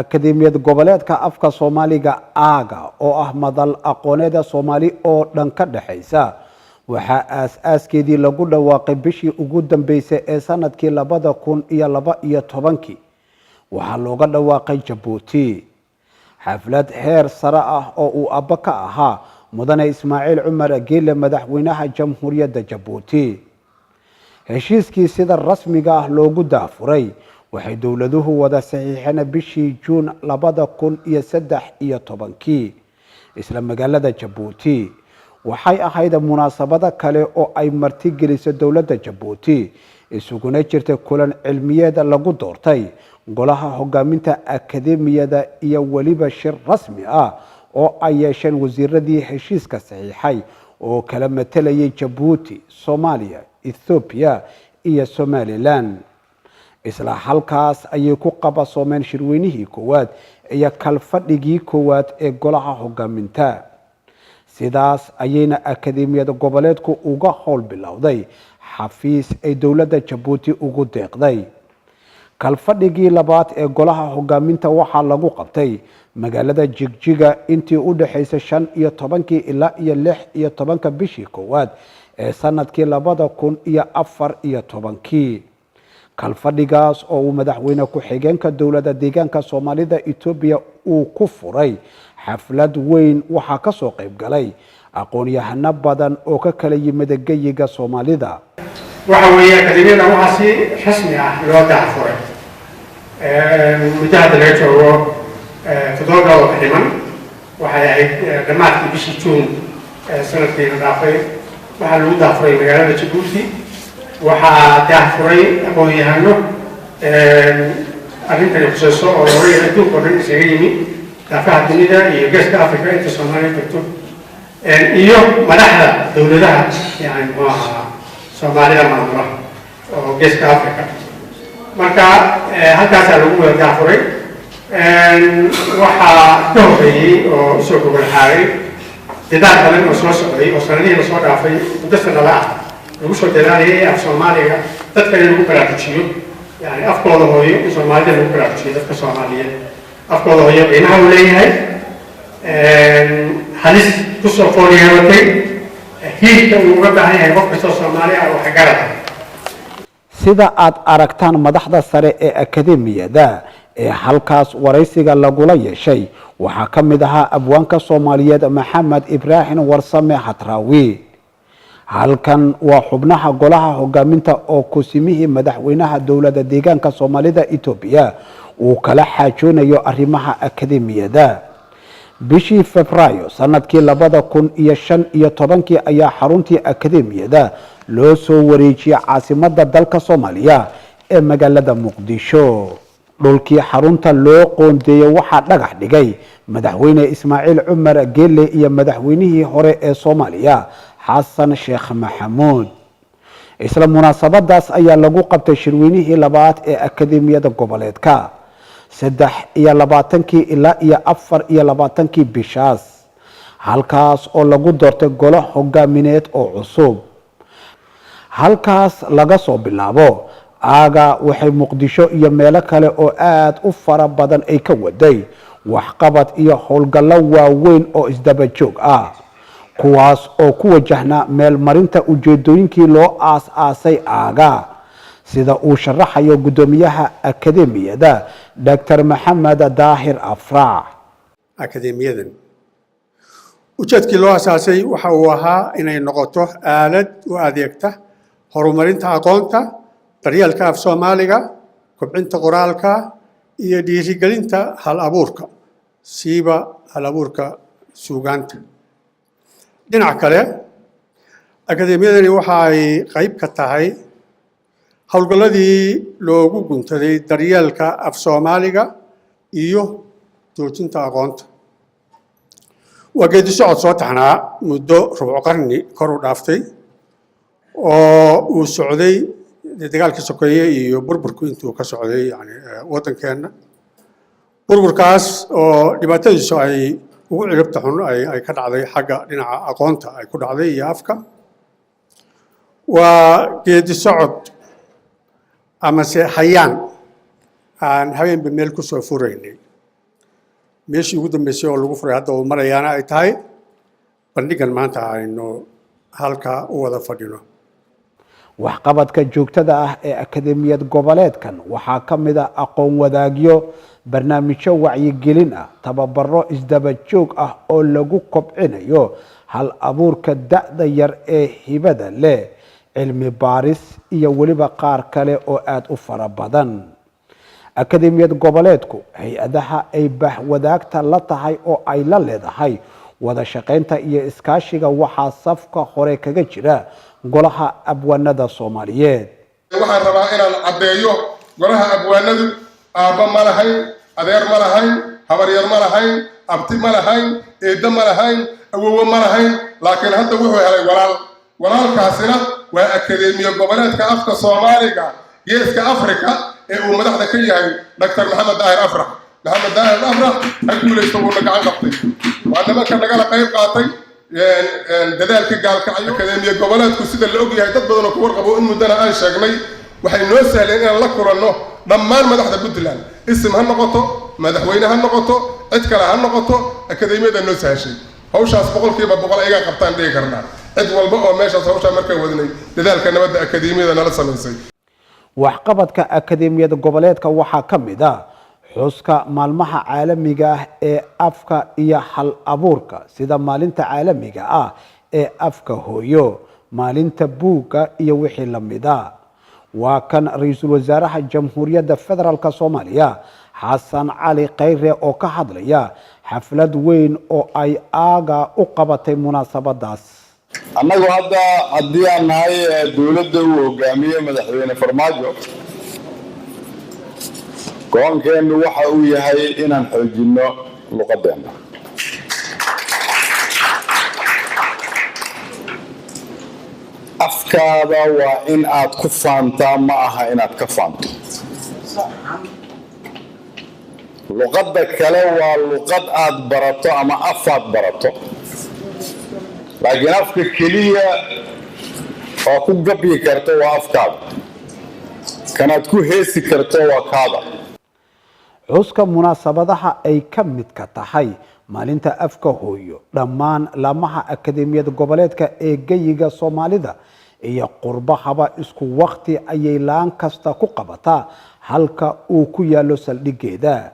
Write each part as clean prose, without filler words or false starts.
akademiyad goboleedka afka Soomaaliga aaga oo ah madal aqooneeda Soomaali oo dhan ka dhaxaysa waxa aas-aaskeedii lagu dhawaaqay bishii ugu dambeysay ee sanadkii 2012 waxa looga dhawaaqay Jabuuti xaflad heer sare ah oo uu abba ka ahaa mudane Ismaaciil Cumar Geele madaxweynaha jamhuuriyadda Jabuuti heshiiskii sida rasmiga ah loogu daafuray waxay dawladuhu wada saxiixeen bishii Juun 2013 isla magaalada Jabuuti waxay ahayd munaasabada kale oo ay marti gelisay dawladda Jabuuti isuguna jirtay kulan cilmiyeed lagu doortay golaha hogaaminta akademiyada iyo waliba shir rasmi ah oo ay yeesheen wasiiradii heshiiska saxiixay oo kala matalayay Jabuuti, Soomaaliya, Ethiopia iyo Somaliland isla halkaas ayay ku qabasoomeen shirweynihii koowaad iyo kalfadhigii koowaad ee golaha hogaaminta sidaas ayayna akademiyada goboleedku uga howl bilowday xafiis ay dawladda Jabuuti ugu deeqday kalfadhigii labaad ee golaha hogaaminta waxaa lagu qabtay magaalada Jigjiga intii u dhaxaysay 15 ilaa 16 bishii koowaad ee sanadkii 2014 kalfadhigaas oo uu madaxweyne ku xigeenka dawladda deegaanka Soomaalida Ethiopia uu ku furay xaflad weyn waxaa ka soo qayb galay aqoon-yahano badan oo ka kala yimid geyiga Soomaalida waxa weeye akademiyada waxa si rasmi ah loo daafuray mudada laga joogo 7 bilood dhiman waxay ahayd dhamaadkii bishii Juun sanadkii dhaafay waxa lagu daafuray magaalada Jabuuti waxaa daafuray aqoon-yahano arrintan khusayso oo hore adduunka oo dhan isaga yimi daafaha dunida iyo geeska Afrika inta Soomaaliya joogto iyo madaxda dawladaha yani Soomaalida maamula oo geeska Afrika marka halkaas lagu wada daafuray waxaa ka horeeyay oo soo gobolahay dadaal badan oo soo socday oo sanadihii la soo dhaafay muddo sanado ah lagu soo dadaalayay af Soomaaliga dadka lagu baraarujiyo yani afkooda hooyo in Soomaalida lagu baraarujiyo dadka Soomaaliyeed afkooda hooyo qiimaha uu leeyahay halis ku soo fooliyay hiilka uu uga baahan yahay qof kasta Soomaali ah oo xagarada sida aad aragtaan madaxda sare ee akademiyada ee halkaas waraysiga lagula yeeshay waxaa ka mid ahaa abwaanka Soomaaliyeed Maxamed Ibraahim Warsame Hadraawi halkan waa xubnaha golaha hogaaminta oo kusimihii madaxweynaha dawladda deegaanka Soomaalida Ethiopia uu kala xaajoonayo arrimaha akademiyada bishii Febraayo sanadkii 2015 ayaa xaruntii akademiyada loo soo wareejiyay caasimadda dalka Soomaaliya ee magaalada Muqdisho dhulkii xarunta loo qoondeeyay waxaa dhagax dhigay madaxweyne Ismaaciil Cumar Geele iyo madaxweynihii hore ee Soomaaliya Xasan Sheekh Maxamuud isla munaasabadaas ayaa lagu qabtay shirweynihii labaad ee akademiyada goboleedka 23 ilaa 24 bishaas halkaas oo lagu doortay golo hogaamineed oo cusub halkaas laga soo bilaabo aaga waxay Muqdisho iyo meelo kale oo aad u fara badan ay ka waday waxqabad iyo howlgallo waaweyn oo isdaba joog ah kuwaas oo ku wajahna meel marinta ujeedooyinkii loo aas-aasay aaga sida uu sharaxayo gudoomiyaha akademiyada Dr. Maxamed Daahir Afraax akademiyadan ujeedkii loo asaasay waxa uu ahaa inay noqoto aalad u adeegta horumarinta aqoonta daryeelka af Soomaaliga kobcinta qoraalka iyo dhiirigelinta hal abuurka siiba hal abuurka suugaanta dhinaca kale akademiyadani waxa ay qayb ka tahay howlgalladii loogu guntaday daryeelka af Soomaaliga iyo joojinta aqoonta waa geedi socod soo taxnaa muddo rubuc qarni kor u dhaaftay oo uu socday dagaalkii sokeeye iyo burburku intuu ka socday yani waddankeena burburkaas oo dhibaatadiisu ay ugu ciribta xun ay ka dhacday xagga dhinaca aqoonta ay ku dhacday iyo afka waa geedi socod ama se hayaan aan habeenba meel ku soo furaynay meeshii ugu dambeysay oo lagu furay hadda uu marayaana ay tahay bandhigan maanta aynu halka u wada fadhino. waxqabadka joogtada ah ee akademiyad goboleedkan waxaa ka mid ah aqoon wadaagyo, barnaamijyo wacyigelin ah, tababaro isdaba joog ah oo lagu kobcinayo hal abuurka da'da yar ee hibada leh, cilmi baaris iyo weliba qaar kale oo aad u fara badan. akademiyad goboleedku hay-adaha ay bahwadaagta la tahay oo ay la leedahay wada shaqaynta iyo iskaashiga waxaa safka hore kaga jira golaha abwaanada Soomaaliyeed. waxaan rabaa inaan caddeeyo golaha abwaanadu aabba ma lahayn, adeer ma lahayn, habar yar ma lahayn, abti ma lahayn, eedda ma lahayn, awowe ma lahayn, laakiin hadda wuxuu helay walaal. walaalkaasina waa akademiya goboleedka afka Soomaaliga geeska Afrika ee uu madaxda ka yahay Dr. Maxamed Daahir Afrax. maxamed daahir afrax ha guulaysto wuuna gacan qabtay. waa nimanka nagala qayb qaatay dadaalka gaalkacyo. akademiya goboleedku sida la ogyahay dad badan oo ku warqabo in muddana aan sheegnay waxay noo sahleen inaan la kulanno dhammaan madaxda Puntland, isim ha noqoto, madaxweyne ha noqoto, cid kale ha noqoto, akademiyada noo sahashay. hawshaas 100% ayaga qabtaan dhigi karnaa. cid walba oo meeshaas hawsha markay wadnay dadaalka nabadda akademiyada nala samaysay. waxqabadka akademiyada goboleedka waxaa ka mid ah xuska maalmaha caalamiga ah ee afka iyo hal abuurka sida maalinta caalamiga ah ee afka hooyo, maalinta buugga iyo wixii la mid ah. waa kan ra'iisul wasaaraha jamhuuriyadda federaalka Soomaaliya Xasan Cali Khayre oo ka hadlaya xaflad weyn oo ay aaga u qabatay munaasabadaas. annagu hadda haddii aan nahay dowladda uu hogaamiye madaxweyne Farmaajo, go'aankeenu waxa uu yahay inaan xoojino luqadeena. afkaada waa in aad ku faantaa, ma aha inaad ka faanto. luqadda kale waa luqad aad barato ama afaad barato, laakiin afka keliya oo ku gabi karto waa afkaada, kanaad ku heesi karto waa kaada. xuska munaasabadaha ay ka midka tahay maalinta afka hooyo, dhammaan laamaha akademiyada goboleedka ee geyiga Soomaalida iyo qurbahaba isku waqti ayay laan kasta ku qabataa halka uu ku yaalo saldhigeeda.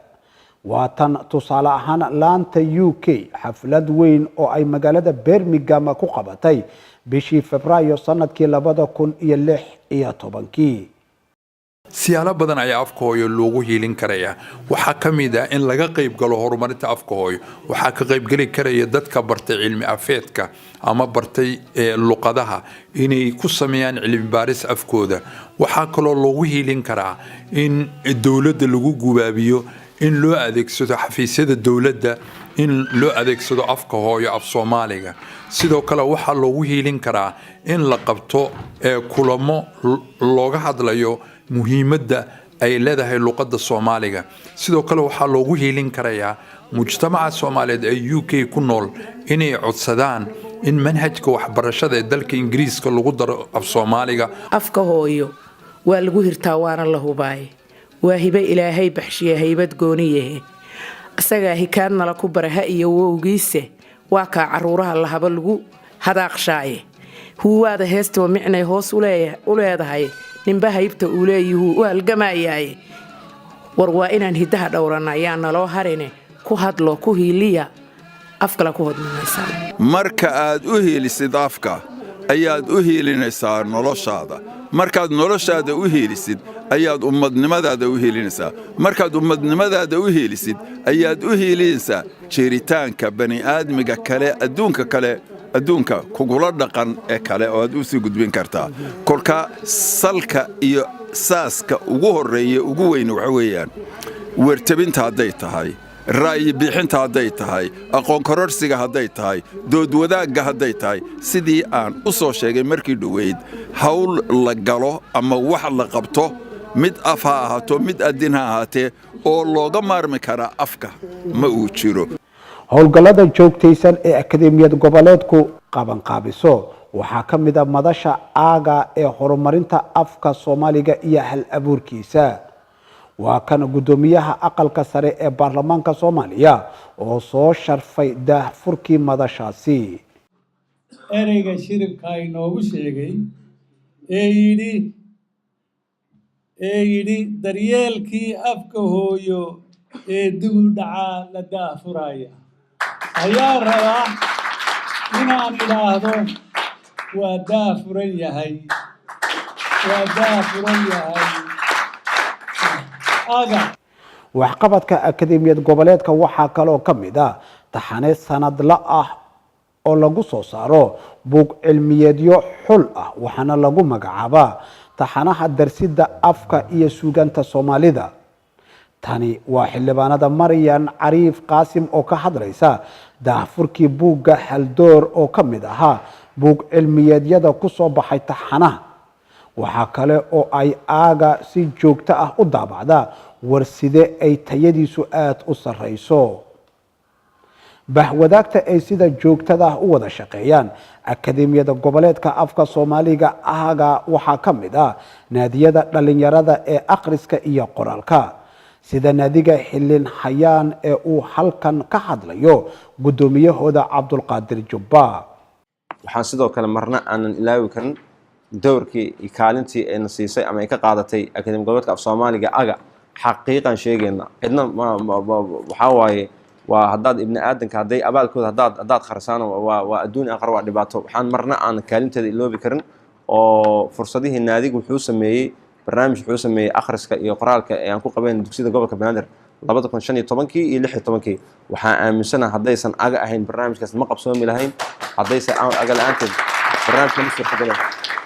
waa tan tusaale ahaan laanta UK xaflad weyn oo ay magaalada Birmingham ku qabatay bishii Febraayo sanadkii 2016. siyaalo badan ayaa afka hooyo loogu hiilin karaya. waxaa ka mid ah in laga qayb galo horumarinta afka hooyo. waxaa ka qayb gali karaya dadka bartay cilmi afeedka ama bartay luqadaha inay ku sameeyaan cilmi baaris afkooda. waxaa kaloo loogu hiilin karaa in dawladda lagu gubaabiyo in loo adeegsado xafiisyada dawladda in loo adeegsado afka hooyo af Soomaaliga. sidoo kale waxaa loogu hiilin karaa in la qabto kulamo looga hadlayo muhiimadda ay leedahay luqadda Soomaaliga. sidoo kale waxaa loogu hiilin karayaa mujtamaca Soomaaliyeed ee UK ku nool inay codsadaan in manhajka waxbarashada ee dalka Ingiriiska lagu daro af Soomaaliga. afka hooyo waa lagu hirtaa waana la hubaay. waa hibe Ilaahay baxshiye haybad gooniye. asaga hikaadna la ku baraha iyo wowgiise waa ka caruuraha la haba lagu hadaaqshaaye. huwaada heesto micnay hoos u leedahay ninba haybta uu leeyahay u halgamaayay. war waa inaan hidaha dhowranayaan naloo harine ku hadlo ku hiiliya afkala ku hodmaysan. marka aad u hiilisid afka ayaad u hiilinaysaa noloshaada. markaad noloshaada u hiilisid ayaad ummadnimadaada u hiilinaysaa. markaad ummadnimadaada u hiilisid ayaad u hiilinaysaa jiritaanka bani'aadmiga kale adduunka kugula dhaqan ee kale oo aad u sii gudbin kartaa. kolka salka iyo saaska ugu horeeya ugu weyn waxa weeyaan wartabinta hadday tahay, ra'yi bixinta hadday tahay, aqoon kororsiga hadday tahay, dood wadaagga hadday tahay, sidii aan u soo sheegay markii dhoweyd hawl la galo ama wax la qabto mid af ha ahaato mid adin ha ahaatee oo looga maarmi karaa afka ma uu jiro. howlgallada joogtaysan ee akademiyad goboleedku qabanqaabiso waxaa ka mid ah madasha aaga ee horumarinta afka Soomaaliga iyo hal abuurkiisa. waa kan guddoomiyaha aqalka sare ee baarlamaanka Soomaaliya oo soo sharfay daahfurkii madashaasi. ereyga shiribka inoogu sheegay ee yidhi daryeelkii afka hooyo ee dib u dhacaa la daahfuraya ayaa rabaa inaan idhaahdo waa daahfuran yahay waxqabadka akademiyad goboleedka waxaa kaloo ka mid ah taxane sanadla ah oo lagu soo saaro buug cilmiyeedyo xul ah waxaana lagu magacaabaa taxanaha darsidda afka iyo suugaanta Soomaalida. tani waa xildhibaanada Maryan Cariif Qaasim oo ka hadlaysa daahfurkii buugga Haldoor oo ka mid ahaa buug cilmiyeedyada ku soo baxay taxanaha. waxaa kale oo ay aaga si joogto ah u daabacda warside ay tayadiisu aad u sareyso. bahwadaagta ay sida joogtada ah u wada shaqeeyaan akademiyada goboleedka afka Soomaaliga aaga waxaa ka mid ah naadiyada dhalinyarada ee akhriska iyo qoraalka sida naadiga Xilin Hayaan ee uu halkan ka hadlayo guddoomiyahooda Cabdulqaadir Jubba. waxaan sidoo kale marna aanan ilaawi karin dowrkii iyo kaalintii ay nasiisay ama ay ka qaadatay akademiyada goboleedka af Soomaaliga aga xaqiiqan sheegayna cidna waxa waaye waa haddaad ibni aadanka hadday abaalkooda haddaad kharsaan waa adduun aqar waa dhibaato waxaan marna aan kaalinteeda iloobi karin oo fursadihii naadigu wuxuu sameeyey barnaamij wuxuu sameeyey akhriska iyo qoraalka ee aan ku qabeyn dugsiyada gobolka Banaadir 2015 iyo 16 waxaan aaminsanahay haddaysan aga ahayn barnaamijkaas ma qabsoomi lahayn haddaysan aga la'aanteed barnaamijka ma suurtagalay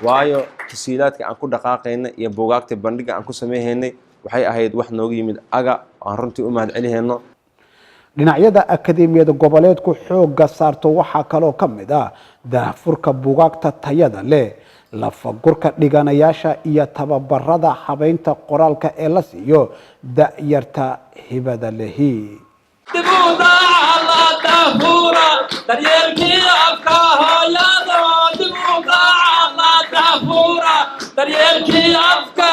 waayo tasiilaadka aan ku dhaqaaqayna iyo buugaagta bandhiga aan ku sameeynay waxay ahayd wax nooga yimid aga aan runtii u mahad celiyayno. dhinacyada akademiyada goboleedku xoogga saarto waxaa kaloo ka mid ah daahfurka buugaagta tayada leh lafagurka dhiganayaasha iyo tababarada habeynta qoraalka ee la siiyo da'yarta hibada lehi. daryeelkii afka